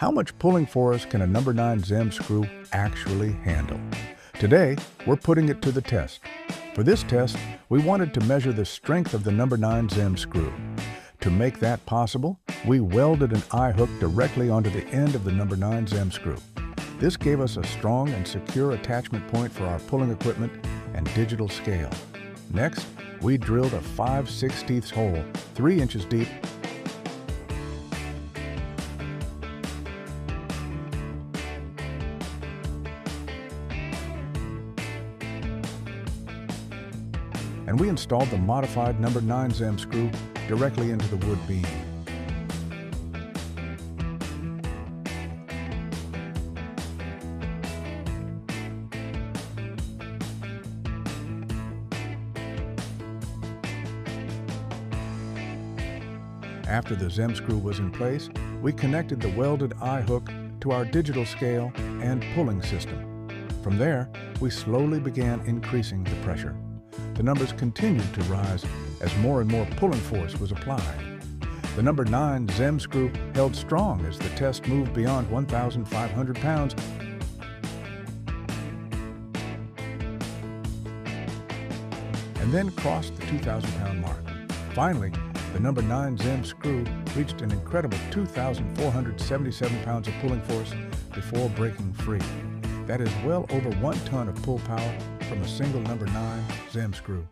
How much pulling force can a number 9 ZZem screw actually handle? Today, we're putting it to the test. For this test, we wanted to measure the strength of the number 9 ZZem screw. To make that possible, we welded an eye hook directly onto the end of the number 9 ZZem screw. This gave us a strong and secure attachment point for our pulling equipment and digital scale. Next, we drilled a 5/16 hole 3 inches deep and we installed the modified number 9 ZZem screw directly into the wood beam. After the ZZem screw was in place, we connected the welded eye hook to our digital scale and pulling system. From there, we slowly began increasing the pressure. The numbers continued to rise as more and more pulling force was applied. The number 9 ZZem screw held strong as the test moved beyond 1,500 pounds and then crossed the 2,000-pound mark. Finally, the number 9 ZZem screw reached an incredible 2,477 pounds of pulling force before breaking free. That is well over 1 ton of pull power from a single number 9 ZZem screw.